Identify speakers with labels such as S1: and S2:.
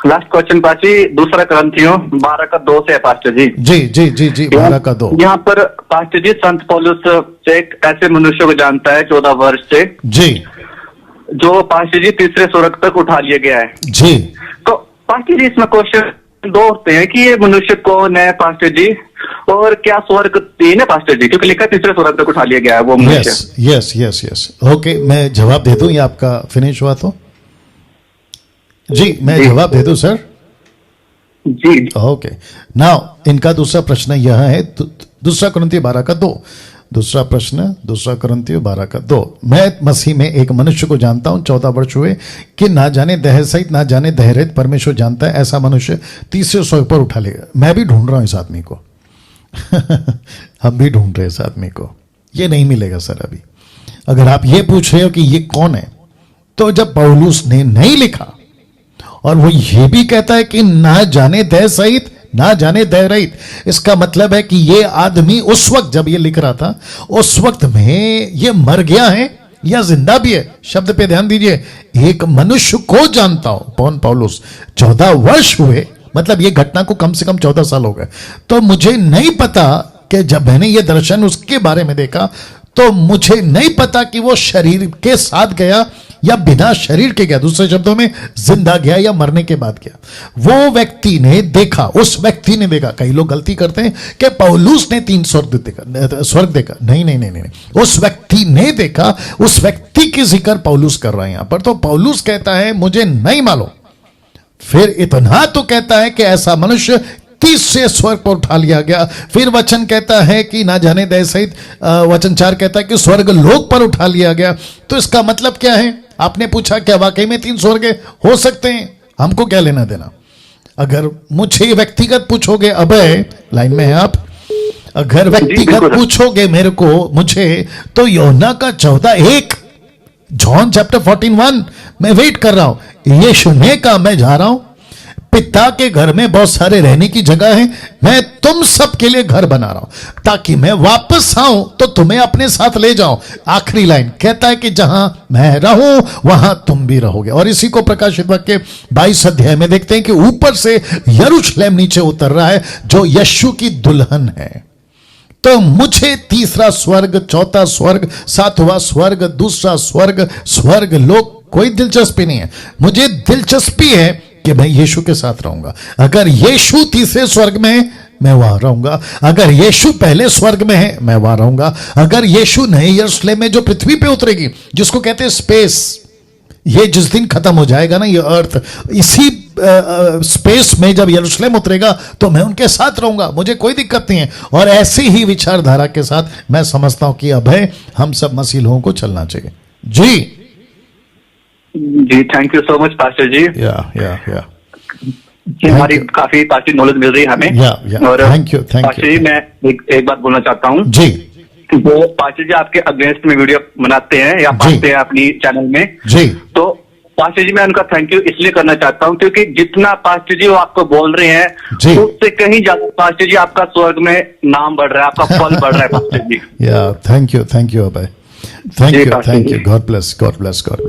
S1: Last question पाची, दूसरा ग्रंथियों 12:2 से है पास्टर जी।
S2: जी जी जी जी 12:2।
S1: यहाँ पर पास्टर जी संत पौलुस एक ऐसे मनुष्य को जानता है 14 वर्ष से,
S2: जी,
S1: जो पास्टर जी तीसरे स्वर्ग तक उठा लिया गया है।
S2: जी,
S1: तो पास्टर जी इसमें क्वेश्चन दो होते हैं कि ये मनुष्य कौन है पास्टर जी, और क्या स्वर्ग तीन है पास्टर जी, क्योंकि लिखा तीसरे स्वर्ग तक उठा लिया गया है वो मनुष्य।
S2: Yes yes yes yes. Okay, मैं जवाब दे दूं, ये आपका फिनिश हुआ तो? जी, मैं जवाब दे दूं सर?
S1: जी
S2: ओके, नाउ इनका दूसरा प्रश्न यह है, दूसरा कुरिन्थियों 12:2। दूसरा प्रश्न, दूसरा कुरिन्थियों 12:2। मैं मसीह में एक मनुष्य को जानता हूं 14 वर्ष हुए कि ना जाने देह सहित ना जाने देह रहित परमेश्वर जानता है, ऐसा मनुष्य तीसरे स्वर्ग पर उठा लेगा। मैं भी ढूंढ रहा हूं इस आदमी को हम भी ढूंढ रहे हैं इस आदमी को, ये नहीं मिलेगा सर अभी। अगर आप ये पूछ रहे हो कि ये कौन है, तो जब पौलुस ने नहीं लिखा और वो ये भी कहता है कि ना जाने देह सहित ना जाने देह रहित, इसका मतलब है कि ये आदमी उस वक्त जब ये लिख रहा था, उस वक्त में ये मर गया है या जिंदा भी है। शब्द पे ध्यान दीजिए, एक मनुष्य को जानता हूं, कौन? पौलुस। 14 वर्ष हुए, मतलब ये घटना को कम से कम 14 साल हो गए। तो मुझे नहीं पता कि जब मैंने ये दर्शन उसके बारे में देखा, तो मुझे नहीं पता कि वो शरीर के साथ गया या बिना शरीर के गया, दूसरे शब्दों में जिंदा गया या मरने के बाद गया। वो व्यक्ति ने देखा, उस व्यक्ति ने देखा। कई लोग गलती करते हैं कि पौलुस ने 3 स्वर्ग देखा। नहीं नहीं नहीं नहीं, उस व्यक्ति ने देखा, उस व्यक्ति की जिक्र पौलुस कर रहा है यहां पर। तो पौलुस कहता है मुझे नहीं मालूम, फिर इतना तो कहता है कि ऐसा मनुष्य तीसरे स्वर्ग पर उठा लिया गया। फिर वचन कहता है कि ना जाने देह सहित, वचन 4 कहता है कि स्वर्ग लोक पर उठा लिया गया। तो इसका मतलब क्या है? आपने पूछा क्या वाकई में 3 स्वर्ग हो सकते हैं? हमको क्या लेना देना? अगर मुझे व्यक्तिगत पूछोगे, अभय लाइन में है आप, अगर व्यक्तिगत पूछोगे मेरे को, मुझे, तो यूहन्ना का 14:1, जॉन चैप्टर 14:1 मैं वेट कर रहा हूं। यीशु ने कहा मैं जा रहा हूं, पिता के घर में बहुत सारे रहने की जगह है, मैं तुम सब के लिए घर बना रहा हूं ताकि मैं वापस आऊं तो तुम्हें अपने साथ ले जाऊं। आखिरी लाइन कहता है कि जहां मैं रहूं वहां तुम भी रहोगे। और इसी को प्रकाशित वाक्य 22 अध्याय में देखते हैं कि ऊपर से यरूशलेम नीचे उतर रहा है, जो यीशु की दुल्हन है। तो मुझे तीसरा स्वर्ग, चौथा स्वर्ग, सातवां स्वर्ग, दूसरा स्वर्ग, स्वर्ग लोक कोई दिलचस्पी नहीं है। मुझे दिलचस्पी है कि मैं यीशु के साथ रहूंगा। अगर यीशु तीसरे स्वर्ग में है, मैं वहां रहूंगा। अगर यीशु पहले स्वर्ग में है, मैं वहां रहूंगा। अगर यीशु नए यरूशलेम में जो पृथ्वी पे उतरेगी, जिसको कहते हैं स्पेस, ये जिस दिन खत्म हो जाएगा ना ये अर्थ, इसी स्पेस में जब यरूशलेम उतरेगा तो मैं उनके साथ रहूंगा, मुझे कोई दिक्कत नहीं है। और ऐसी ही विचारधारा के साथ मैं समझता हूं कि अभय हम सब मसीह लोगों को चलना चाहिए। जी
S1: जी, thank you so much pastor ji.
S2: या
S1: जी, हमारी काफी पास्टर नॉलेज मिल रही है हमें। और
S2: थैंक यू
S1: पास्टर जी, मैं एक बात बोलना चाहता हूँ
S2: जी।
S1: वो पास्टर जी आपके अगेंस्ट में वीडियो बनाते हैं या पाते हैं अपनी चैनल में
S2: जी,
S1: तो पास्टर जी मैं उनका थैंक यू इसलिए करना चाहता हूँ क्योंकि जितना पास्टर जी वो आपको बोल रहे हैं उससे कहीं ज्यादा पास्टर जी आपका स्वर्ग में नाम बढ़ रहा है, आपका फल बढ़ रहा है पास्टर जी।
S2: या thank you Abhay, thank you, God bless, God bless, God bless.